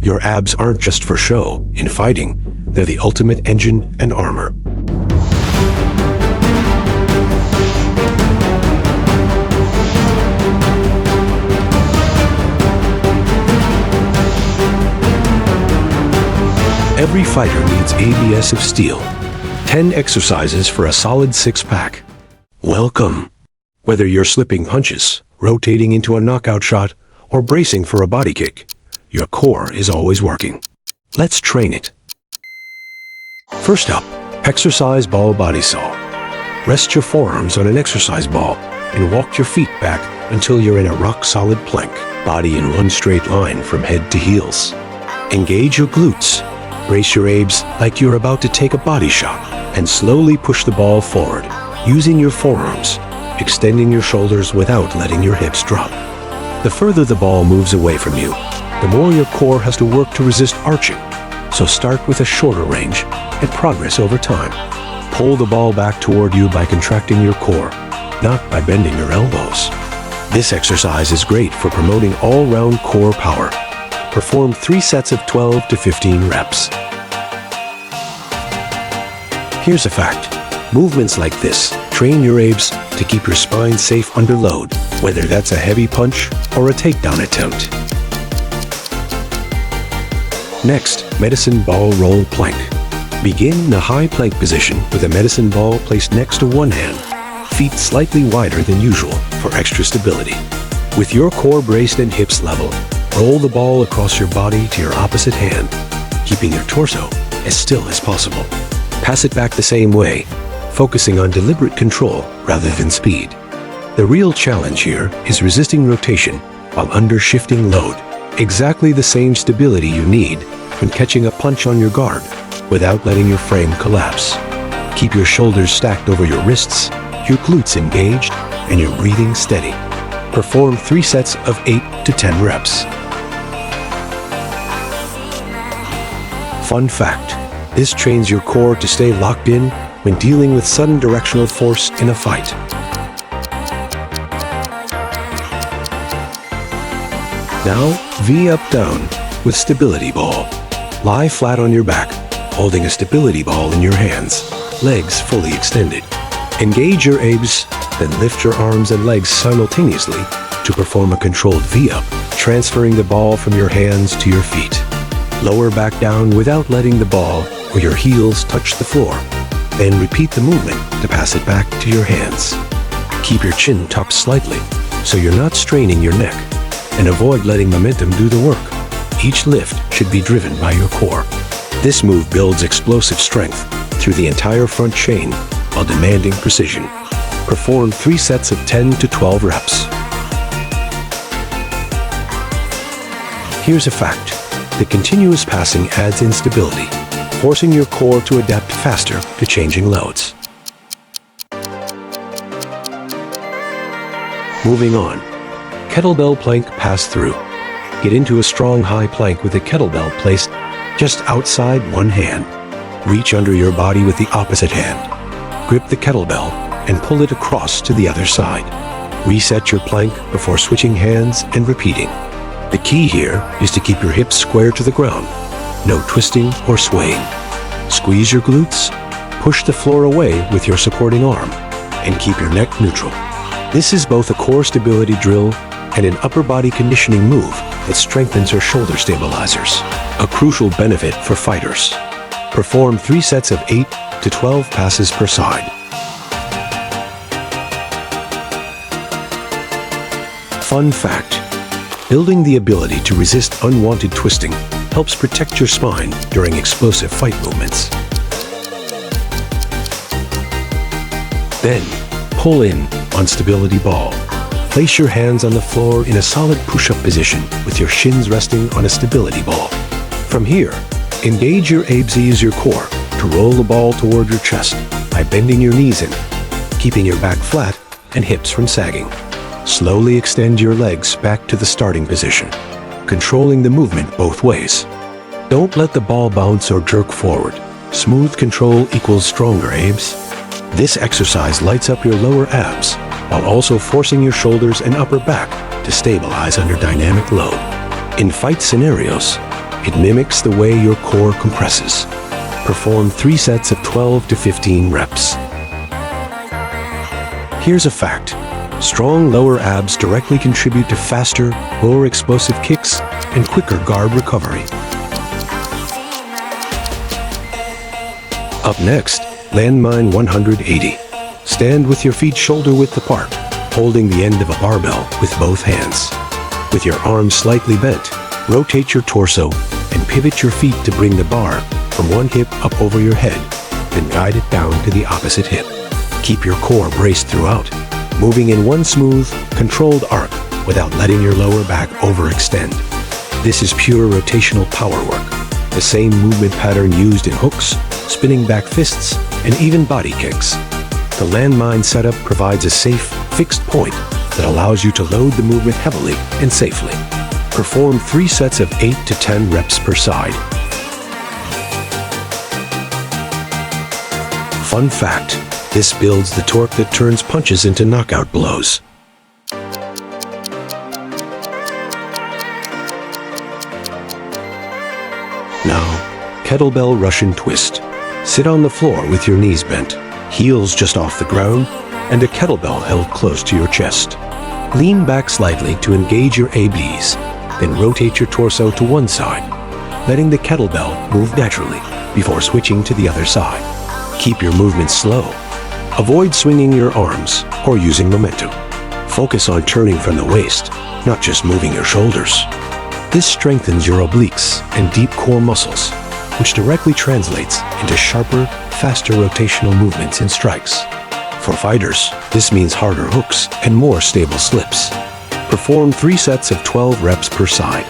Your abs aren't just for show. In fighting, they're the ultimate engine and armor. Every fighter needs ABS of steel. 10 exercises for a solid six-pack. Welcome. Whether you're slipping punches, rotating into a knockout shot, or bracing for a body kick, your core is always working. Let's train it. First up, exercise ball body saw. Rest your forearms on an exercise ball and walk your feet back until you're in a rock-solid plank, body in one straight line from head to heels. Engage your glutes. Brace your abs like you're about to take a body shot and slowly push the ball forward, using your forearms, extending your shoulders without letting your hips drop. The further the ball moves away from you, the more your core has to work to resist arching. So start with a shorter range and progress over time. Pull the ball back toward you by contracting your core, not by bending your elbows. This exercise is great for promoting all-round core power. Perform 3 sets of 12 to 15 reps. Here's a fact. Movements like this train your abs to keep your spine safe under load, whether that's a heavy punch or a takedown attempt. Next, medicine ball roll plank. Begin in a high plank position with a medicine ball placed next to one hand, feet slightly wider than usual for extra stability. With your core braced and hips level, roll the ball across your body to your opposite hand, keeping your torso as still as possible. Pass it back the same way, focusing on deliberate control rather than speed. The real challenge here is resisting rotation while under shifting load. Exactly the same stability you need when catching a punch on your guard without letting your frame collapse. Keep your shoulders stacked over your wrists, your glutes engaged, and your breathing steady. Perform 3 sets of 8 to 10 reps. Fun fact, this trains your core to stay locked in when dealing with sudden directional force in a fight. Now, V up down with stability ball. Lie flat on your back, holding a stability ball in your hands, legs fully extended. Engage your abs, then lift your arms and legs simultaneously to perform a controlled V up, transferring the ball from your hands to your feet. Lower back down without letting the ball or your heels touch the floor. Then repeat the movement to pass it back to your hands. Keep your chin tucked slightly so you're not straining your neck, and avoid letting momentum do the work. Each lift should be driven by your core. This move builds explosive strength through the entire front chain while demanding precision. Perform 3 sets of 10 to 12 reps. Here's a fact. The continuous passing adds instability, forcing your core to adapt faster to changing loads. Moving on. Kettlebell Plank Pass Through. Get into a strong high plank with a kettlebell placed just outside one hand. Reach under your body with the opposite hand. Grip the kettlebell and pull it across to the other side. Reset your plank before switching hands and repeating. The key here is to keep your hips square to the ground. No twisting or swaying. Squeeze your glutes, push the floor away with your supporting arm, and keep your neck neutral. This is both a core stability drill and an upper body conditioning move that strengthens your shoulder stabilizers, a crucial benefit for fighters. Perform 3 sets of 8 to 12 passes per side. Fun fact, building the ability to resist unwanted twisting helps protect your spine during explosive fight movements. Then, pull in on stability ball. Place your hands on the floor in a solid push-up position with your shins resting on a stability ball. From here, engage your abs as your core to roll the ball toward your chest by bending your knees in, keeping your back flat and hips from sagging. Slowly extend your legs back to the starting position, controlling the movement both ways. Don't let the ball bounce or jerk forward. Smooth control equals stronger abs. This exercise lights up your lower abs while also forcing your shoulders and upper back to stabilize under dynamic load. In fight scenarios, It mimics the way your core compresses. Perform 3 sets of 12 to 15 reps. Here's a fact. Strong lower abs directly contribute to faster, more explosive kicks and quicker guard recovery. Up next, Landmine 180. Stand with your feet shoulder width apart, holding the end of a barbell with both hands. With your arms slightly bent, rotate your torso and pivot your feet to bring the bar from one hip up over your head, then guide it down to the opposite hip. Keep your core braced throughout, moving in one smooth, controlled arc without letting your lower back overextend. This is pure rotational power work, the same movement pattern used in hooks, spinning back fists, and even body kicks. The Landmine setup provides a safe, fixed point that allows you to load the movement heavily and safely. Perform 3 sets of 8 to 10 reps per side. Fun fact, this builds the torque that turns punches into knockout blows. Now, Kettlebell Russian Twist. Sit on the floor with your knees bent, heels just off the ground, and a kettlebell held close to your chest. Lean back slightly to engage your ABs, then rotate your torso to one side, letting the kettlebell move naturally before switching to the other side. Keep your movements slow. Avoid swinging your arms or using momentum. Focus on turning from the waist, not just moving your shoulders. This strengthens your obliques and deep core muscles, which directly translates into sharper, faster rotational movements and strikes. For fighters, this means harder hooks and more stable slips. Perform 3 sets of 12 reps per side.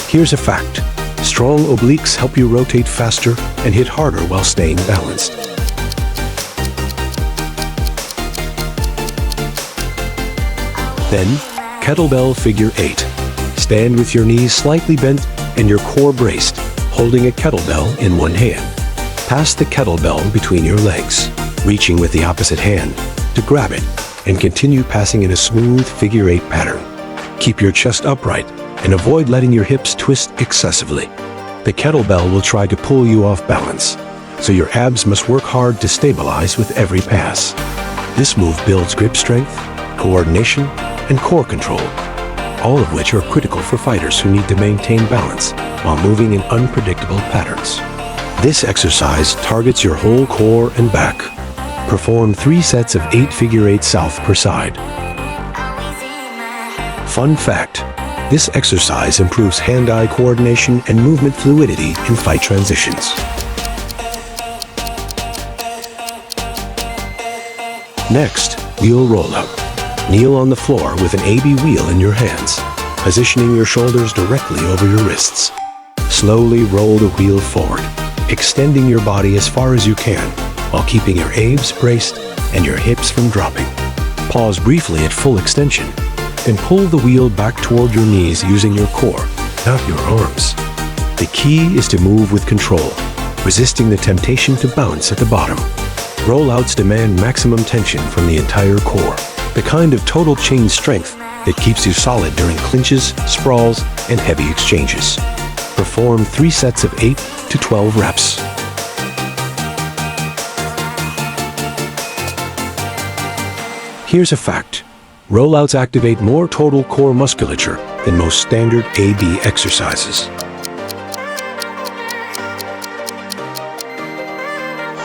Here's a fact. Strong obliques help you rotate faster and hit harder while staying balanced. Then, Kettlebell Figure 8. Stand with your knees slightly bent and your core braced, holding a kettlebell in one hand. Pass the kettlebell between your legs, reaching with the opposite hand to grab it, and continue passing in a smooth figure 8 pattern. Keep your chest upright and avoid letting your hips twist excessively. The kettlebell will try to pull you off balance, so your abs must work hard to stabilize with every pass. This move builds grip strength, coordination, and core control, all of which are critical for fighters who need to maintain balance while moving in unpredictable patterns. This exercise targets your whole core and back. Perform 3 sets of 8 figure 8 south per side. Fun fact, this exercise improves hand-eye coordination and movement fluidity in fight transitions. Next, wheel rollout. Kneel on the floor with an AB wheel in your hands, positioning your shoulders directly over your wrists. Slowly roll the wheel forward, extending your body as far as you can while keeping your abs braced and your hips from dropping. Pause briefly at full extension, then pull the wheel back toward your knees using your core, not your arms. The key is to move with control, resisting the temptation to bounce at the bottom. Rollouts demand maximum tension from the entire core, the kind of total chain strength that keeps you solid during clinches, sprawls, and heavy exchanges. Perform 3 sets of 8 to 12 reps. Here's a fact. Rollouts activate more total core musculature than most standard AB exercises.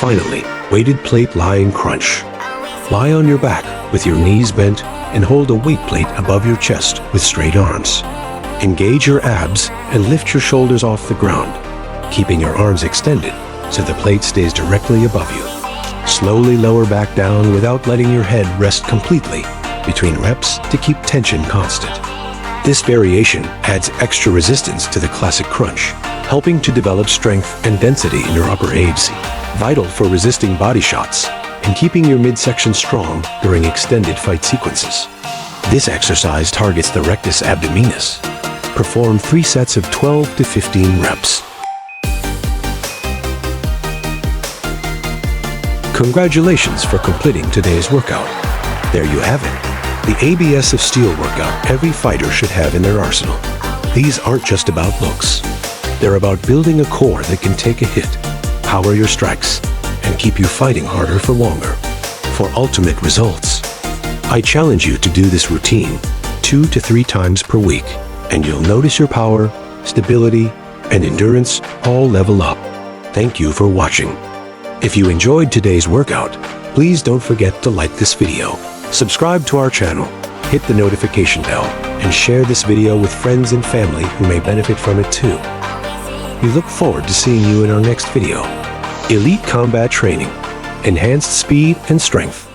Finally, weighted plate lying crunch. Lie on your back with your knees bent and hold a weight plate above your chest with straight arms. Engage your abs and lift your shoulders off the ground, keeping your arms extended so the plate stays directly above you. Slowly lower back down without letting your head rest completely between reps to keep tension constant. This variation adds extra resistance to the classic crunch, helping to develop strength and density in your upper abs, vital for resisting body shots and keeping your midsection strong during extended fight sequences. This exercise targets the rectus abdominis. Perform 3 sets of 12 to 15 reps. Congratulations for completing today's workout. There you have it. The ABS of Steel workout every fighter should have in their arsenal. These aren't just about looks. They're about building a core that can take a hit, power your strikes, and keep you fighting harder for longer. For ultimate results, I challenge you to do this routine 2 to 3 times per week, and you'll notice your power, stability, and endurance all level up. Thank you for watching. If you enjoyed today's workout, please don't forget to like this video, subscribe to our channel, hit the notification bell, and share this video with friends and family who may benefit from it too. We look forward to seeing you in our next video. Elite combat training, enhanced speed and strength.